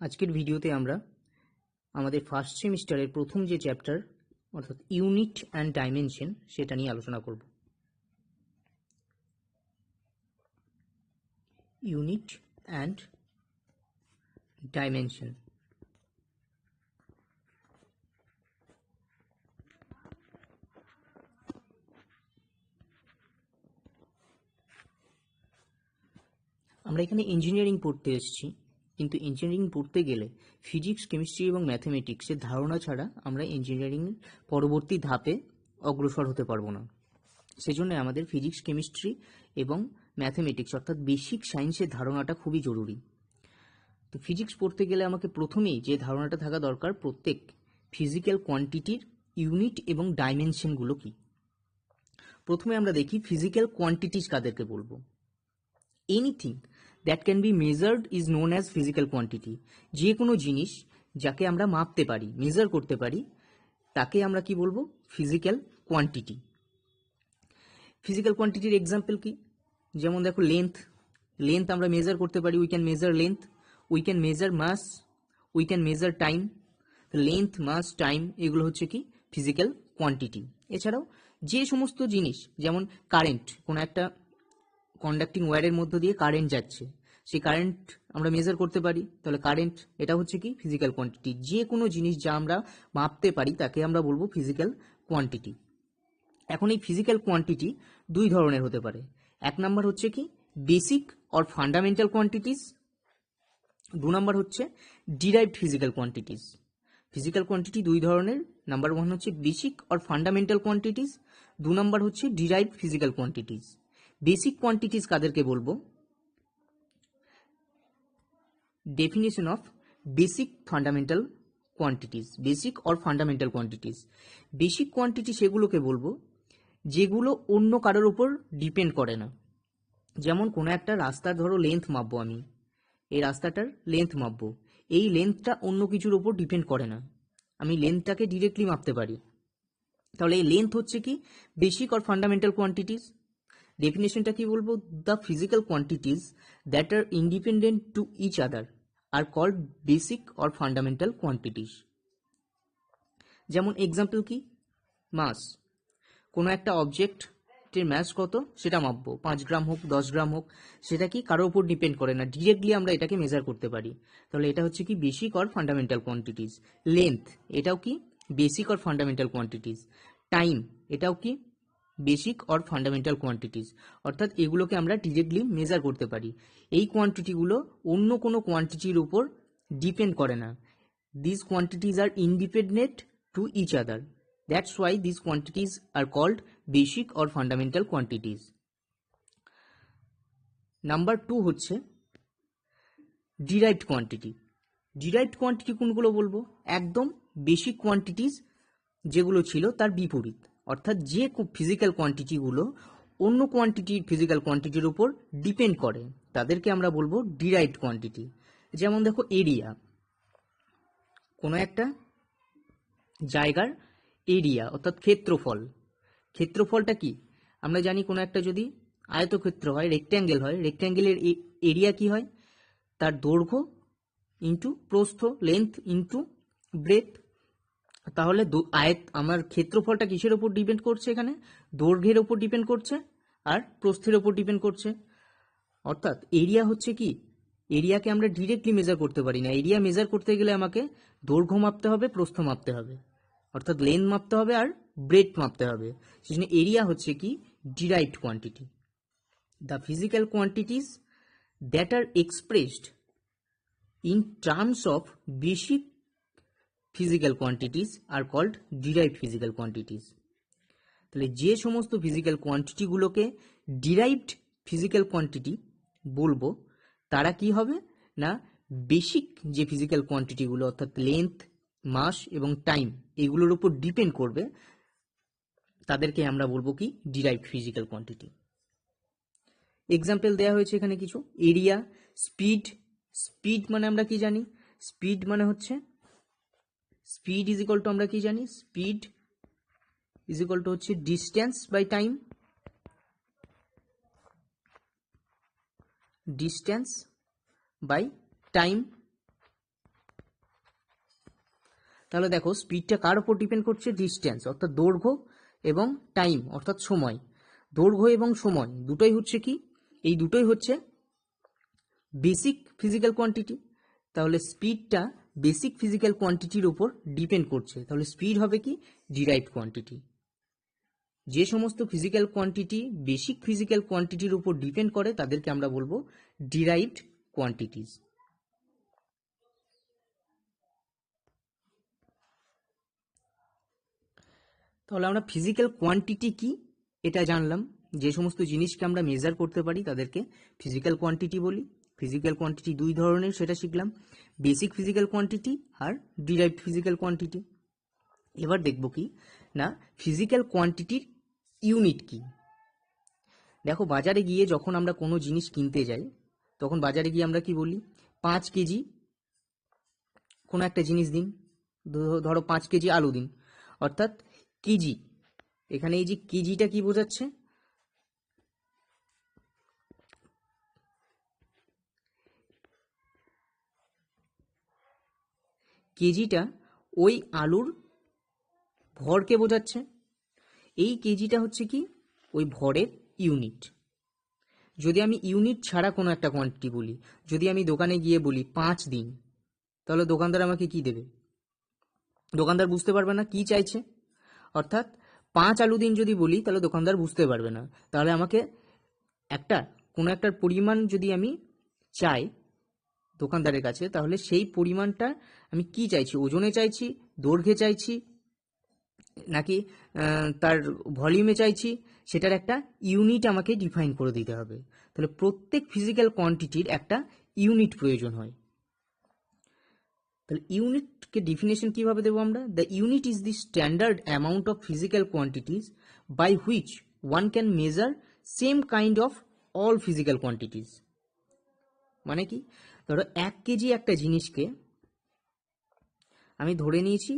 আজকের ভিডিওতে আমরা আমাদের ফার্স্ট সেমিস্টারের প্রথম যে চ্যাপ্টার অর্থাৎ ইউনিট অ্যান্ড ডাইমেনশন সেটা নিয়ে আলোচনা করব। Unit and dimension. আমরা এখানে ইঞ্জিনিয়ারিং পড়তে এসেছি, কিন্তু ইঞ্জিনিয়ারিং পড়তে গেলে ফিজিক্স, কেমিস্ট্রি এবং ম্যাথমেটিক্সের ধারণা ছাড়া আমরা ইঞ্জিনিয়ারিংয়ের পরবর্তী ধাপে অগ্রসর হতে পারবো না। সেজন্য আমাদের ফিজিক্স, কেমিস্ট্রি এবং ম্যাথমেটিক্স অর্থাৎ বেসিক সায়েন্সের ধারণাটা খুবই জরুরি। তো ফিজিক্স পড়তে গেলে আমাকে প্রথমেই যে ধারণাটা থাকা দরকার, প্রত্যেক ফিজিক্যাল কোয়ান্টিটির ইউনিট এবং ডাইমেনশনগুলো কি। প্রথমে আমরা দেখি ফিজিক্যাল কোয়ান্টিটিস কাদেরকে বলবো। Anything that can be measured is known as physical quantity. যে কোনো জিনিস যাকে আমরা মাপতে পারি, মেজার করতে পারি, তাকে আমরা কি বলবো? Physical quantity. ফিজিক্যাল কোয়ান্টিটির এক্সাম্পল কি? যেমন দেখো লেন্থ আমরা মেজার করতে পারি, we can measure length, we can measure mass, we can measure time. Length, mass, time এগুলো হচ্ছে কি ফিজিক্যাল কোয়ান্টিটি। এছাড়াও যে সমস্ত জিনিস, যেমন কারেন্ট, কোনো একটা কন্ডাক্টিং ওয়্যারের মধ্য দিয়ে কারেন্ট যাচ্ছে, সেই কারেন্ট আমরা মেজার করতে পারি, তাহলে কারেন্ট এটা হচ্ছে কি ফিজিক্যাল কোয়ান্টিটি। যে কোনো জিনিস যা আমরা মাপতে পারি তাকে আমরা বলবো ফিজিক্যাল কোয়ান্টিটি। এখন এই ফিজিক্যাল কোয়ান্টিটি দুই ধরনের হতে পারে। এক নাম্বার হচ্ছে কি বেসিক অর ফান্ডামেন্টাল কোয়ান্টিটিস, দু নাম্বার হচ্ছে derived physical quantities. Physical quantity দুই ধরনের, নাম্বার ওয়ান হচ্ছে বেসিক অর ফান্ডামেন্টাল কোয়ান্টিটিস, দু নাম্বার হচ্ছে derived physical quantities. Basic quantities কাদেরকে বলবো? Definition of basic fundamental quantities, basic or fundamental quantities. Basic quantity সেগুলোকে বলবো যেগুলো অন্য কারোর উপর ডিপেন্ড করে না। যেমন কোনো একটা রাস্তার ধরো লেন্থ মাপবো, আমি এই রাস্তাটার লেন্থ মাপবো, এই লেন্থটা অন্য কিছুর উপর ডিপেন্ড করে না, আমি লেন্থটাকে ডিরেক্টলি মাপতে পারি। তাহলে এই লেন্থ হচ্ছে কি বেসিক অর ফান্ডামেন্টাল কোয়ান্টিটিস। ডেফিনেশনটা কি বলবো? The physical quantities that are independent to each other are called basic or fundamental quantities. যেমন এক্সাম্পল কি? মাস। কোনো একটা অবজেক্টের ম্যাস কত সেটা মাপবো, 5 গ্রাম হোক 10 গ্রাম হোক, সেটা কি কারোর উপর ডিপেন্ড করে না, ডিরেক্টলি আমরা এটাকে মেজার করতে পারি। তাহলে এটা হচ্ছে কি basic or fundamental quantities. Length এটাও কি basic or fundamental quantities. Time এটাও কি বেসিক অর ফান্ডামেন্টাল কোয়ান্টিটিস। অর্থাৎ এগুলোকে আমরা ডিরেক্টলি মেজার করতে পারি। এই কোয়ান্টিটিগুলো অন্য কোনো কোয়ান্টিটির উপর ডিপেন্ড করে না। This quantities are independent to each other, that's why these quantities are called basic or fundamental quantities. Number 2 হচ্ছে derived quantity. derived quantity কোনগুলো বলবো? একদম বেসিক কোয়ান্টিটিস যেগুলো ছিল তার বিপরীত, অর্থাৎ যে ফিজিক্যাল কোয়ান্টিটিগুলো অন্য কোয়ান্টিটির ফিজিক্যাল কোয়ান্টিটির উপর ডিপেন্ড করে তাদেরকে আমরা বলবো derived কোয়ান্টিটি। যেমন দেখো এরিয়া, কোনো একটা জায়গার এরিয়া অর্থাৎ ক্ষেত্রফল। ক্ষেত্রফলটা কি আমরা জানি, কোনো একটা যদি আয়তক্ষেত্র হয়, রেক্ট্যাঙ্গেল হয়, রেক্ট্যাঙ্গেলের এরিয়া কি হয়? তার দৈর্ঘ্য ইন্টু প্রস্থ, লেন্থ ইন্টু ব্রেথ। তাহলে আমার ক্ষেত্রফলটা কিসের ওপর ডিপেন্ড করছে? এখানে দৈর্ঘ্যের ওপর ডিপেন্ড করছে আর প্রস্থের ওপর ডিপেন্ড করছে। অর্থাৎ এরিয়া হচ্ছে কি, এরিয়াকে আমরা ডিরেক্টলি মেজার করতে পারি না। এরিয়া মেজার করতে গেলে আমাকে দৈর্ঘ্য মাপতে হবে, প্রস্থ মাপতে হবে, অর্থাৎ লেন্থ মাপতে হবে আর ব্রেডথ মাপতে হবে। সেজন্য এরিয়া হচ্ছে কি derived quantity. The physical quantities that are expressed in terms of basic physical quantities are called derived physical quantities. তাহলে যে সমস্ত ফিজিক্যাল কোয়ান্টিটিগুলোকে ডিরাইভড ফিজিক্যাল কোয়ান্টিটি বলবো তারা কি হবে না, বেসিক যে ফিজিক্যাল কোয়ান্টিটিগুলো অর্থাৎ লেন্থ, মাস এবং টাইম এগুলোর উপর ডিপেন্ড করবে, তাদেরকে আমরা বলবো কি ডিরাইভড ফিজিক্যাল কোয়ান্টিটি। এক্সাম্পল দেওয়া হয়েছে এখানে কিছু। Area, speed. স্পিড মানে আমরা কি জানি? স্পিড মানে হচ্ছে স্পিড ইজ ইকুয়াল টু আমরা কি জানি? স্পিড ইজ ইকুয়াল টু হচ্ছে distance by time, distance by time. তাহলে দেখো স্পিডটা কার উপর ডিপেন্ড করছে? ডিস্টেন্স অর্থাৎ দৈর্ঘ্য এবং টাইম অর্থাৎ সময়। দৈর্ঘ্য এবং সময় দুটোই হচ্ছে কি? এই দুটোই হচ্ছে বেসিক ফিজিক্যাল কোয়ান্টিটি। তাহলে স্পিডটা বেসিক ফিজিক্যাল কোয়ান্টিটির উপর ডিপেন্ড করছে, তাহলে স্পিড হবে কি? Derived quantity. যে সমস্ত ফিজিক্যাল কোয়ান্টিটি বেসিক ফিজিক্যাল কোয়ান্টিটির উপর ডিপেন্ড করে তাদেরকে আমরা বলবো ডিরাইভড কোয়ান্টিটিস। তাহলে আমরা ফিজিক্যাল কোয়ান্টিটি কি এটা জানলাম। যে সমস্ত জিনিসকে আমরা মেজার করতে পারি তাদেরকে ফিজিক্যাল কোয়ান্টিটি বলি। ফিজিক্যাল কোয়ান্টিটি দুই ধরনের সেটা শিখলাম, বেসিক ফিজিক্যাল কোয়ান্টিটি আর ডিরাইভড ফিজিক্যাল কোয়ান্টিটি। এবার দেখব কি না ফিজিক্যাল কোয়ান্টিটির ইউনিট কি। দেখো বাজারে গিয়ে যখন আমরা কোনো জিনিস কিনতে যাই তখন বাজারে গিয়ে আমরা কি বলি? 5 কেজি কোনো একটা জিনিস দিন, ধরো 5 কেজি আলু দিন, অর্থাৎ কেজি। এখানে এই যে কেজিটা কি বোঝাচ্ছে? কেজিটা ওই আলুর ভরকে বোঝাচ্ছে। এই কেজিটা হচ্ছে কি? ওই ভরের ইউনিট। যদি আমি ইউনিট ছাড়া কোনো একটা কোয়ান্টিটি বলি, যদি আমি দোকানে গিয়ে বলি 5 দিন, তাহলে দোকানদার আমাকে কি দেবে? দোকানদার বুঝতে পারবে না কি চাইছে। অর্থাৎ 5 আলু দিন যদি বলি তাহলে দোকানদার বুঝতে পারবে না। তাহলে আমাকে কোনো একটা পরিমাণ যদি আমি চাই দোকানদারের কাছে, তাহলে সেই পরিমাণটা আমি কি চাইছি? ওজনে চাইছি, দৈর্ঘ্যে চাইছি, নাকি তার ভলিউমে চাইছি? সেটার একটা ইউনিট আমাকে ডিফাইন করে দিতে হবে। তাহলে প্রত্যেক ফিজিক্যাল কোয়ান্টিটির একটা ইউনিট প্রয়োজন হয়। তাহলে ইউনিটকে ডেফিনেশন কিভাবে দেবো আমরা? The unit is the standard amount of physical quantities by which one can measure same kind of all physical quantities. মানে কি? ধরো 1 কেজি একটা জিনিসকে আমি ধরে নিয়েছি,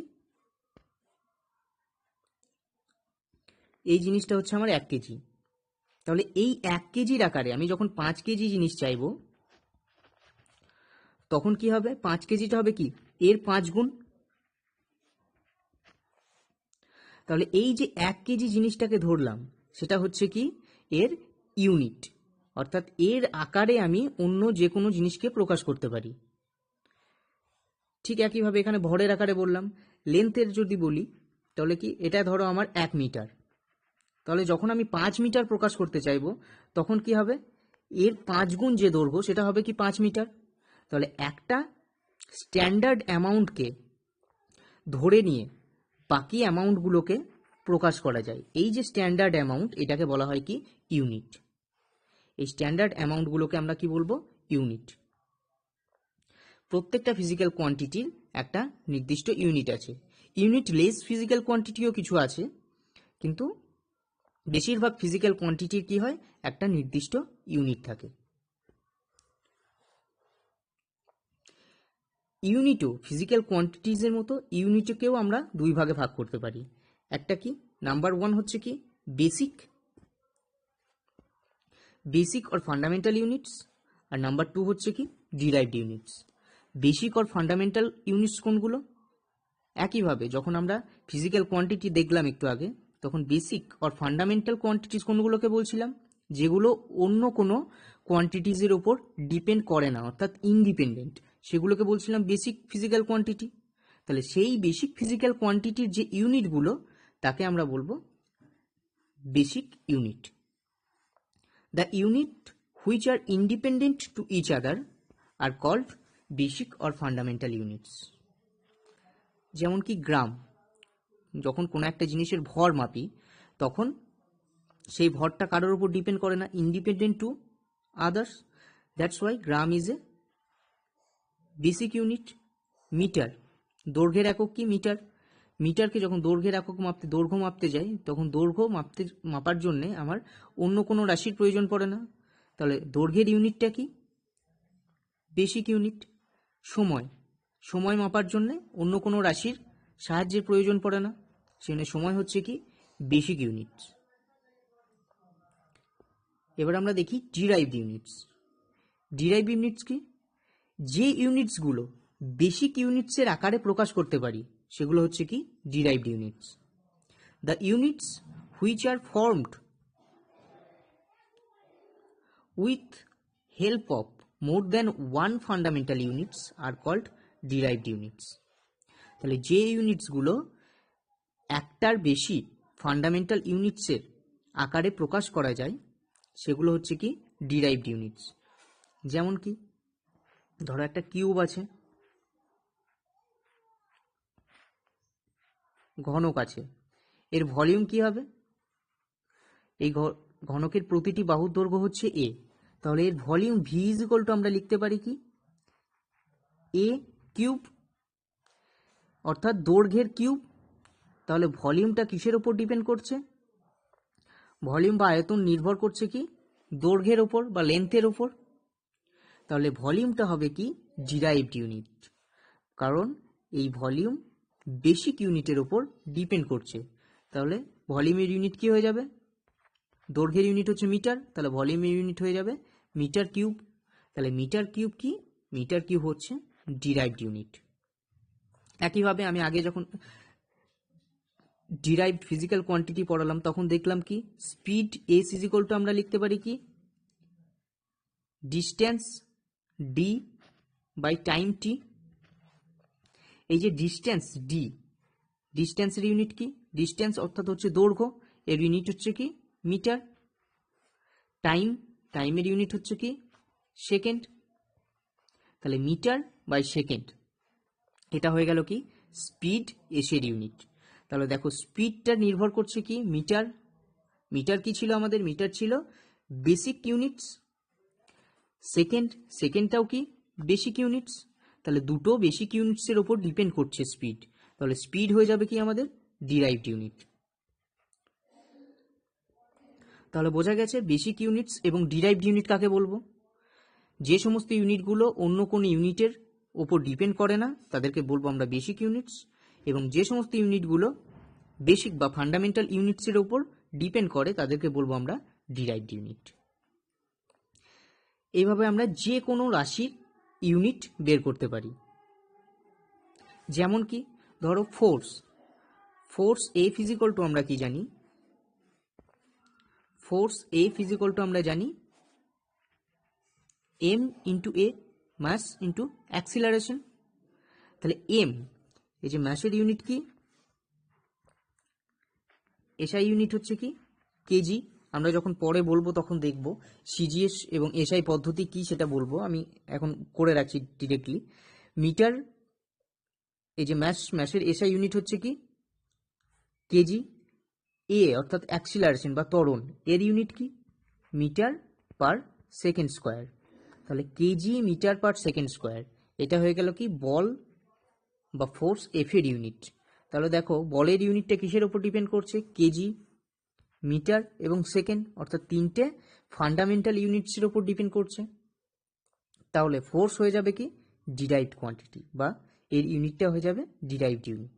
এই জিনিসটা হচ্ছে আমার 1 কেজি। তাহলে এই 1 কেজির আকারে আমি যখন 5 কেজি জিনিস চাইবো তখন কি হবে? 5 কেজিটা হবে কি? এর 5 গুণ। তাহলে এই যে 1 কেজি জিনিসটাকে ধরলাম সেটা হচ্ছে কি? এর ইউনিট। অর্থাৎ এর আকারে আমি অন্য যে কোনো জিনিসকে প্রকাশ করতে পারি। ঠিক একইভাবে এখানে ভরের আকারে বললাম। লেন্থের যদি বলি তাহলে কি? এটা ধরো আমার 1 মিটার। তাহলে যখন আমি 5 মিটার প্রকাশ করতে চাইবো তখন কি হবে? এর 5 গুণ যে দৈর্ঘ্য সেটা হবে কি? 5 মিটার। তাহলে একটা স্ট্যান্ডার্ড অ্যামাউন্টকে ধরে নিয়ে বাকি অ্যামাউন্টগুলোকে প্রকাশ করা যায়। এই যে স্ট্যান্ডার্ড অ্যামাউন্ট এটাকে বলা হয় কি? ইউনিট। এই স্ট্যান্ডার্ড অ্যামাউন্টগুলোকে আমরা কি বলবো? ইউনিট। প্রত্যেকটা ফিজিক্যাল কোয়ান্টিটির একটা নির্দিষ্ট ইউনিট আছে। ইউনিট লেস ফিজিক্যাল কোয়ান্টিটিও কিছু আছে, কিন্তু বেশিরভাগ ফিজিক্যাল কোয়ান্টিটির কি হয়? একটা নির্দিষ্ট ইউনিট থাকে। ইউনিটও ফিজিক্যাল কোয়ান্টিটিজের মতো ইউনিটকেও আমরা দুই ভাগে ভাগ করতে পারি। একটা কি? নাম্বার 1 হচ্ছে কি? Basic or fundamental units. আর নাম্বার 2 হচ্ছে কি? Derived units. Basic or fundamental units কোনগুলো? একইভাবে যখন আমরা ফিজিক্যাল কোয়ান্টিটি দেখলাম একটু আগে, তখন বেসিক অর ফান্ডামেন্টাল কোয়ান্টিটিস কোনগুলোকে বলছিলাম? যেগুলো অন্য কোনো কোয়ান্টিটিজের ওপর ডিপেন্ড করে না, অর্থাৎ ইন্ডিপেন্ডেন্ট, সেগুলোকে বলছিলাম বেসিক ফিজিক্যাল কোয়ান্টিটি। তাহলে সেই বেসিক ফিজিক্যাল কোয়ান্টিটির যে ইউনিটগুলো তাকে আমরা বলবো basic unit. The unit which are independent to each other are called basic or fundamental units. যেমন কি গ্রাম। যখন কোনো একটা জিনিসের ভর মাপি তখন সেই ভরটা কারোর উপর ডিপেন্ড করে না, independent to others. That's why gram is a basic unit. Metre, দৈর্ঘ্যের একক কি? মিটার। মিটারকে যখন দৈর্ঘ্যের একক দৈর্ঘ্য মাপতে যাই তখন দৈর্ঘ্য মাপার জন্যে আমার অন্য কোনো রাশির প্রয়োজন পড়ে না। তাহলে দৈর্ঘ্যের ইউনিটটা কি? Basic unit. সময় মাপার জন্যে অন্য কোনো রাশির সাহায্যের প্রয়োজন পড়ে না, সেখানে সময় হচ্ছে কি? Basic unit. এবার আমরা দেখি ডিরাইভড ইউনিটস। ডিরাইভড ইউনিটস কি? যে ইউনিটসগুলো বেসিক ইউনিটসের আকারে প্রকাশ করতে পারি সেগুলো হচ্ছে কি derived units. The units which are formed with help of more than one fundamental units are called derived units. তাহলে যে ইউনিটসগুলো একটার বেশি ফান্ডামেন্টাল ইউনিটসের আকারে প্রকাশ করা যায় সেগুলো হচ্ছে কি ডিরাইভড ইউনিটস। যেমন কি ধরো একটা কিউব আছে, ঘনক আছে, এর ভলিউম কি হবে? এই ঘনকের প্রতিটি বাহুর দৈর্ঘ্য হচ্ছে এ, তাহলে এর volume V is equal two আমরা লিখতে পারি কি এ কিউব, অর্থাৎ দৈর্ঘ্যের কিউব। তাহলে ভলিউমটা কিসের ওপর ডিপেন্ড করছে? ভলিউম বা আয়তন নির্ভর করছে কি দৈর্ঘ্যের ওপর বা লেন্থের ওপর। তাহলে ভলিউমটা হবে কি ডিরাইভড ইউনিট, কারণ এই ভলিউম বেসিক ইউনিটের ওপর ডিপেন্ড করছে। তাহলে ভলিউমের ইউনিট কি হয়ে যাবে? দৈর্ঘ্যের ইউনিট হচ্ছে মিটার, তাহলে ভলিউমের ইউনিট হয়ে যাবে মিটার কিউব। তাহলে মিটার কিউব কি? মিটার কিউব হচ্ছে ডিরাইভড ইউনিট। একইভাবে আমি আগে যখন ডিরাইভড ফিজিক্যাল কোয়ান্টিটি পড়ালাম তখন দেখলাম কি speed S is equal two আমরা লিখতে পারি কি ডিস্টেন্স ডি বাই টাইম টি। এই যে ডিস্টেন্স ডি, ডিস্টেন্সের ইউনিট কি? ডিস্টেন্স অর্থাৎ হচ্ছে দৈর্ঘ্য, এর ইউনিট হচ্ছে কি মিটার। টাইম, টাইমের ইউনিট হচ্ছে কি সেকেন্ড। তাহলে মিটার বাই সেকেন্ড, এটা হয়ে গেল কি স্পিড এসের ইউনিট। তাহলে দেখো স্পিডটা নির্ভর করছে কি মিটার। মিটার কি ছিল আমাদের? মিটার ছিল বেসিক ইউনিটস। সেকেন্ড, সেকেন্ডটাও কি বেসিক ইউনিটস। তাহলে দুটো বেসিক ইউনিটসের ওপর ডিপেন্ড করছে স্পিড। তাহলে স্পিড হয়ে যাবে কি আমাদের ডিরাইভড ইউনিট। তাহলে বোঝা গেছে বেসিক ইউনিটস এবং ডিরাইভড ইউনিট কাকে বলবো? যে সমস্ত ইউনিটগুলো অন্য কোনো ইউনিটের ওপর ডিপেন্ড করে না তাদেরকে বলবো আমরা বেসিক ইউনিটস, এবং যে সমস্ত ইউনিটগুলো বেসিক বা ফান্ডামেন্টাল ইউনিটসের ওপর ডিপেন্ড করে তাদেরকে বলবো আমরা ডিরাইভড ইউনিট। এইভাবে আমরা যে কোনো রাশির ইউনিট বের করতে পারি। যেমন কি ধরো force, force F is equal two আমরা কি জানি? Force F is equal two আমরা জানি এম ইন্টু এ, মাস ইন্টু অ্যাক্সিলারেশন। তাহলে এম, এই যে ম্যাসের ইউনিট কি? এসআই ইউনিট হচ্ছে কি কেজি। আমরা যখন পরে বলবো তখন দেখব সিজিএস এবং এসআই পদ্ধতি কি সেটা বলবো, আমি এখন করে রাখছি ডিরেক্টলি। মিটার, এই যে ম্যাসের এসআই ইউনিট হচ্ছে কি কেজি। এ অর্থাৎ অ্যাক্সিলারেশন বা ত্বরণ, এর ইউনিট কি মিটার পার সেকেন্ড স্কোয়ার। তাহলে KG metre per second square, এটা হয়ে গেল কি বল বা ফোর্স এফ এর ইউনিট। তাহলে দেখো বলের ইউনিটটা কিসের উপর ডিপেন্ড করছে? কেজি, মিটার এবং সেকেন্ড, অর্থাৎ তিনটে ফান্ডামেন্টাল ইউনিটসের উপর ডিপেন্ড করছে। তাহলে ফোর্স হয়ে যাবে কি ডিরাইভড কোয়ান্টিটি, বা এর ইউনিটটা হয়ে যাবে ডিরাইভড ইউনিট।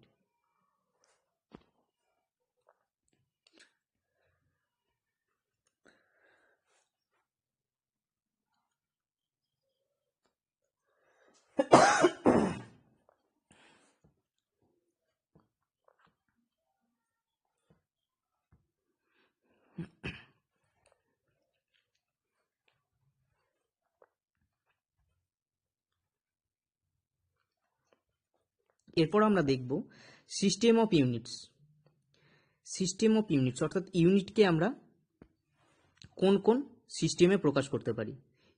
এরপর আমরা দেখব system of units. System of units অর্থাৎ ইউনিটকে আমরা কোন কোন সিস্টেমে প্রকাশ করতে পারি।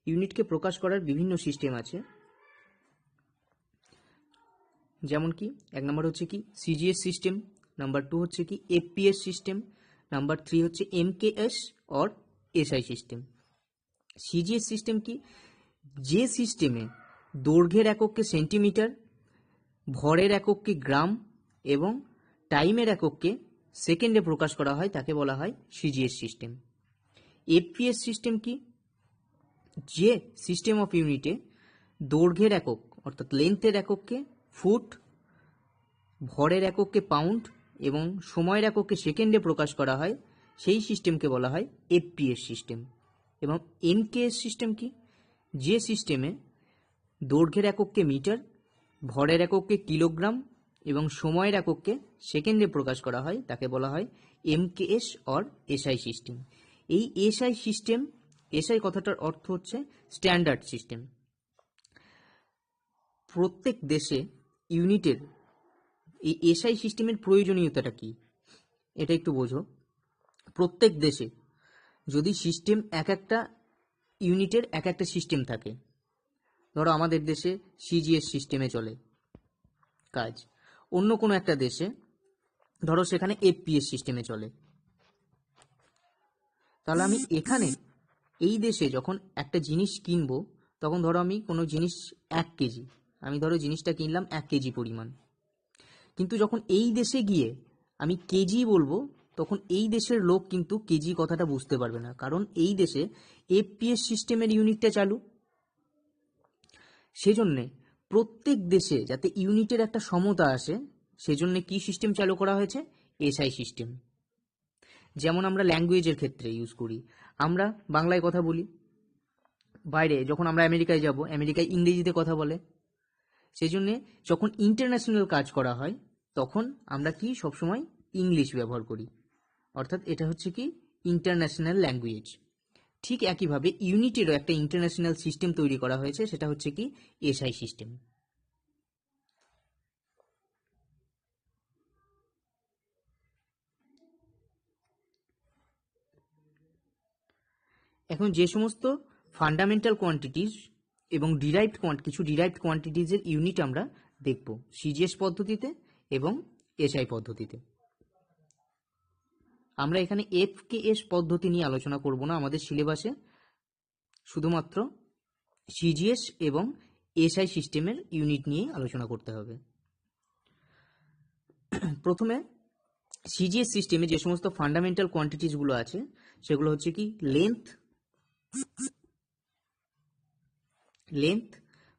ইউনিটকে প্রকাশ করার বিভিন্ন সিস্টেম আছে। যেমন কি এক নম্বর হচ্ছে কি সিজিএস সিস্টেম, নাম্বার 2 হচ্ছে কি এফপিএস সিস্টেম, নাম্বার 3 হচ্ছে MKS or SI system. CGS system কি? যে সিস্টেমে দৈর্ঘ্যের এককে সেন্টিমিটার, ভরের এককে গ্রাম এবং টাইমের এককে সেকেন্ডে প্রকাশ করা হয় তাকে বলা হয় সিজিএস সিস্টেম। এফপিএস সিস্টেম কি? যে সিস্টেম অফ ইউনিটে দৈর্ঘ্যের একক অর্থাৎ লেন্থের এককে ফুট, ভরের এককে পাউন্ড এবং সময়ের এককে সেকেন্ডে প্রকাশ করা হয় সেই সিস্টেমকে বলা হয় এফপিএস সিস্টেম। এবং এমকেএস সিস্টেম কি? যে সিস্টেমে দৈর্ঘ্যের এককে মিটার, ভরের এককে কিলোগ্রাম এবং সময়ের এককে সেকেন্ডে প্রকাশ করা হয় তাকে বলা হয় এমকেএস অর এসআই সিস্টেম। এই এসআই সিস্টেম, এসআই কথাটার অর্থ হচ্ছে স্ট্যান্ডার্ড সিস্টেম। প্রত্যেক দেশে ইউনিটের এই এসআই সিস্টেমের প্রয়োজনীয়তাটা কি এটা একটু বোঝো। প্রত্যেক দেশে যদি সিস্টেম এক একটা ইউনিটের এক একটা সিস্টেম থাকে, ধরো আমাদের দেশে সিজিএস সিস্টেমে চলে কাজ, অন্য কোনো একটা দেশে ধরো সেখানে এফপিএস সিস্টেমে চলে, তাহলে আমি এখানে এই দেশে যখন একটা জিনিস কিনবো তখন ধরো আমি কোনো জিনিস 1 কেজি, আমি ধরো জিনিসটা কিনলাম 1 কেজি পরিমাণ, কিন্তু যখন এই দেশে গিয়ে আমি কেজি বলবো তখন এই দেশের লোক কিন্তু কেজি কথাটা বুঝতে পারবে না, কারণ এই দেশে এফপিএস সিস্টেমের ইউনিটটা চালু। সেজন্যে প্রত্যেক দেশে যাতে ইউনিটের একটা সমতা আসে সেজন্য কি সিস্টেম চালু করা হয়েছে? SI system. যেমন আমরা ল্যাঙ্গুয়েজের ক্ষেত্রে ইউজ করি, আমরা বাংলায় কথা বলি, বাইরে যখন আমরা আমেরিকায় যাব আমেরিকায় ইংরেজিতে কথা বলে, সেই জন্যে যখন ইন্টারন্যাশনাল কাজ করা হয় তখন আমরা কি সবসময় ইংলিশ ব্যবহার করি, অর্থাৎ এটা হচ্ছে কি ইন্টারন্যাশনাল ল্যাঙ্গুয়েজ। ঠিক একইভাবে ইউনিটেরও একটা ইন্টারন্যাশনাল সিস্টেম তৈরি করা হয়েছে, সেটা হচ্ছে কি এসআই সিস্টেম। এখন যে সমস্ত ফান্ডামেন্টাল কোয়ান্টিটিজ এবং কিছু ডিরাইভড কোয়ান্টিটিজের ইউনিট আমরা দেখব সিজিএস পদ্ধতিতে এবং এসআই পদ্ধতিতে। আমরা এখানে এফকেএস পদ্ধতি নিয়ে আলোচনা করব না, আমাদের সিলেবাসে শুধুমাত্র সিজিএস এবং এসআই সিস্টেমের ইউনিট নিয়ে আলোচনা করতে হবে। প্রথমে সিজিএস সিস্টেমে যে সমস্ত ফান্ডামেন্টাল কোয়ান্টিটিসগুলো আছে সেগুলো হচ্ছে কি লেন্থ,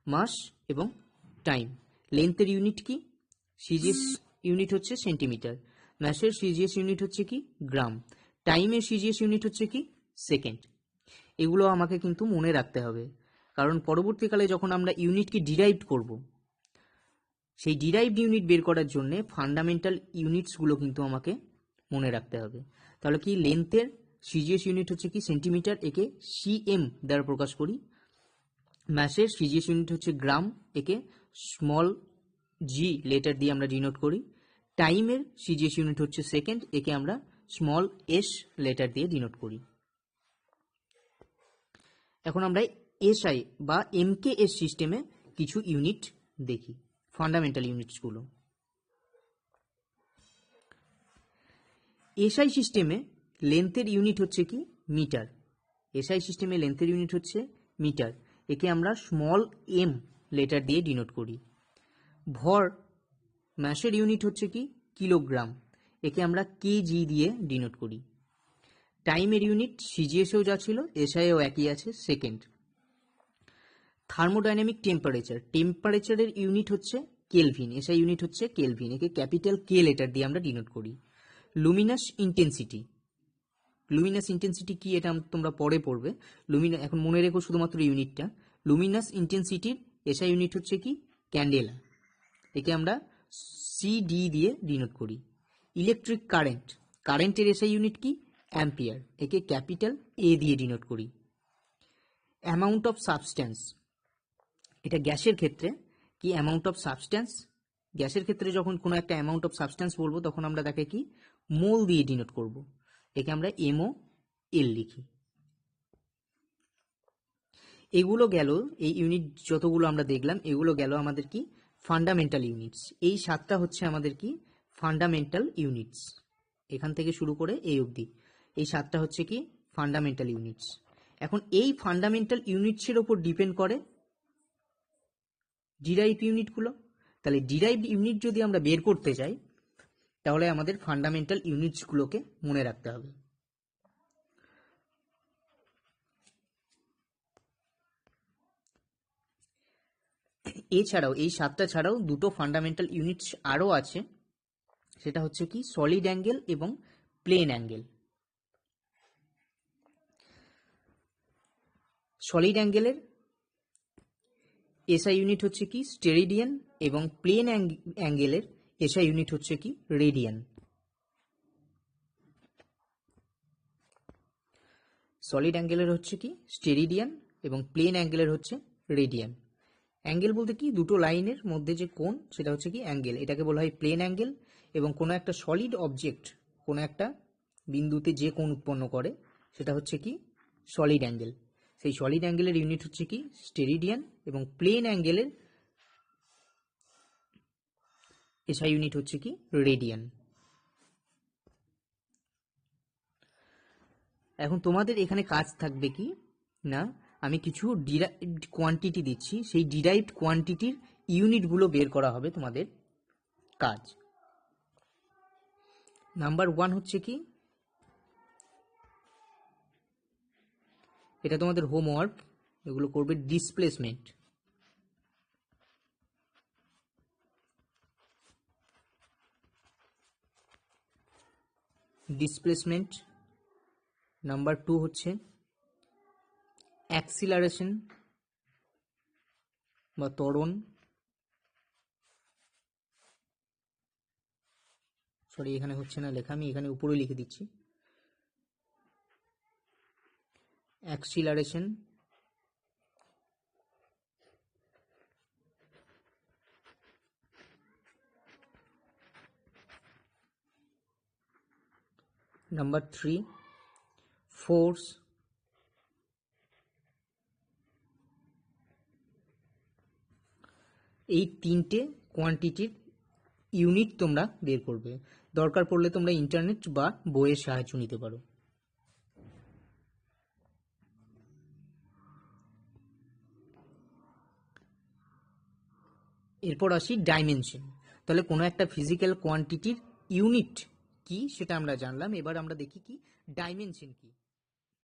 মাস এবং টাইম। লেন্থের ইউনিট কি? সিজিএস ইউনিট হচ্ছে সেন্টিমিটার, ম্যাসের সিজিএস ইউনিট হচ্ছে কি গ্রাম, টাইমের সিজিএস ইউনিট হচ্ছে কি সেকেন্ড। এগুলো আমাকে কিন্তু মনে রাখতে হবে, কারণ পরবর্তীকালে যখন আমরা ইউনিটকে ডিরাইভ করব সেই ডিরাইভড ইউনিট বের করার জন্য ফান্ডামেন্টাল ইউনিটসগুলো কিন্তু আমাকে মনে রাখতে হবে। তাহলে কি লেন্থের সিজিএস ইউনিট হচ্ছে কি সেন্টিমিটার, একে সিএম দ্বারা প্রকাশ করি। ম্যাসের সিজিএস ইউনিট হচ্ছে গ্রাম, একে স্মল জি লেটার দিয়ে আমরা ডিনোট করি। টাইমের সিজিএস ইউনিট হচ্ছে সেকেন্ড, একে আমরা স্মল এস লেটার দিয়ে ডিনোট করি। এখন আমরা এসআই বা এমকেএস সিস্টেমে কিছু ইউনিট দেখি, ফান্ডামেন্টাল ইউনিটসগুলো। এসআই সিস্টেমে লেন্থের ইউনিট হচ্ছে কি মিটার, এসআই সিস্টেমে লেন্থের ইউনিট হচ্ছে মিটার, একে আমরা স্মল এম লেটার দিয়ে ডিনোট করি। ভর ম্যাসের ইউনিট হচ্ছে কি কিলোগ্রাম, একে আমরা কেজি দিয়ে ডিনোট করি। টাইমের ইউনিট সিজিএসেও যা ছিল এসআইও একই আছে, সেকেন্ড। থার্মোডাইনামিক টেম্পারেচারের ইউনিট হচ্ছে কেলভিন, এসআই ইউনিট হচ্ছে কেলভিন, একে ক্যাপিটাল কে লেটার দিয়ে আমরা ডিনোট করি। লুমিনাস ইন্টেন্সিটি কি এটা তোমরা পরে পড়বে, এখন মনে রেখো শুধুমাত্র ইউনিটটা। লুমিনাস ইন্টেন্সিটির এসআই ইউনিট হচ্ছে কি ক্যান্ডেলা, একে আমরা সিডি দিয়ে ডিনোট করি। ইলেকট্রিক কারেন্টের এসআই ইউনিট কি অ্যাম্পিয়ার, একে ক্যাপিটাল এ দিয়ে ডিনোট করি। অ্যামাউন্ট অফ সাবস্ট্যান্স, এটা গ্যাসের ক্ষেত্রে কি অ্যামাউন্ট অফ সাবস্ট্যান্স, গ্যাসের ক্ষেত্রে যখন কোনো একটা অ্যামাউন্ট অফ সাবস্ট্যান্স বলবো তখন আমরা তাকে কি মোল দিয়ে ডিনোট করব, একে আমরা এমও এল লিখি। এগুলো গেল, এই ইউনিট যতগুলো আমরা দেখলাম এগুলো গেল আমাদের কি ফান্ডামেন্টাল ইউনিটস। এই 7টা হচ্ছে আমাদের কি ফান্ডামেন্টাল ইউনিটস, এখান থেকে শুরু করে এই অবধি এই 7টা হচ্ছে কি ফান্ডামেন্টাল ইউনিটস। এখন এই ফান্ডামেন্টাল ইউনিটসের ওপর ডিপেন্ড করে ডিরাইভড ইউনিটগুলো। তাহলে ডিরাইভড ইউনিট যদি আমরা বের করতে চাই তাহলে আমাদের ফান্ডামেন্টাল ইউনিটসগুলোকে মনে রাখতে হবে। এছাড়াও এই 7টা ছাড়াও দুটো ফান্ডামেন্টাল ইউনিটস আরও আছে, সেটা হচ্ছে কি সলিড অ্যাঙ্গেল এবং প্লেন অ্যাঙ্গেল। সলিড অ্যাঙ্গেলের এসআই ইউনিট হচ্ছে কি স্টেরিডিয়ান এবং প্লেন অ্যাঙ্গেলের এসআই ইউনিট হচ্ছে কি রেডিয়ান। সলিড অ্যাঙ্গেলের হচ্ছে কি স্টেরিডিয়ান এবং প্লেন অ্যাঙ্গেলের হচ্ছে রেডিয়ান। অ্যাঙ্গেল বলতে কি দুটো লাইনের মধ্যে যে কোণ সেটা হচ্ছে কি অ্যাঙ্গেল, এটাকে বলা হয় প্লেন অ্যাঙ্গেল। এবং কোনো একটা সলিড অবজেক্ট কোনো একটা বিন্দুতে যে কোণ উৎপন্ন করে সেটা হচ্ছে কি সলিড অ্যাঙ্গেল। সেই সলিড অ্যাঙ্গেলের ইউনিট হচ্ছে কি স্টেরিডিয়ান এবং প্লেন অ্যাঙ্গেলের এসআই ইউনিট হচ্ছে কি রেডিয়ান। এখন তোমাদের এখানে কাজ থাকবে কি না, আমি কিছু ডিরাইভড কোয়ান্টিটি দিচ্ছি, সেই ডিরাইভড কোয়ান্টিটির ইউনিটগুলো বের করা হবে তোমাদের কাজ। নাম্বার 1 হচ্ছে কি, এটা তোমাদের হোমওয়ার্ক, এগুলো করবে ডিসপ্লেসমেন্ট। ডিসপ্লেসমেন্ট। নাম্বার 2 হচ্ছে অ্যাক্সিলারেশন বা ত্বরণ, সরি এখানে হচ্ছে না লেখা, আমি এখানে উপরে লিখে দিচ্ছি অ্যাক্সিলারেশন। Number 3 force. এই তিনটে কোয়ান্টিটির ইউনিট তোমরা বের করবে, দরকার পড়লে তোমরা ইন্টারনেট বা বইয়ের সাহায্য নিতে পারো। এরপর আসি ডাইমেনশন। তাহলে কোনো একটা ফিজিক্যাল কোয়ান্টিটির ইউনিট কি সেটা আমরা জানলাম, এবার আমরা দেখি কি ডাইমেনশন কি।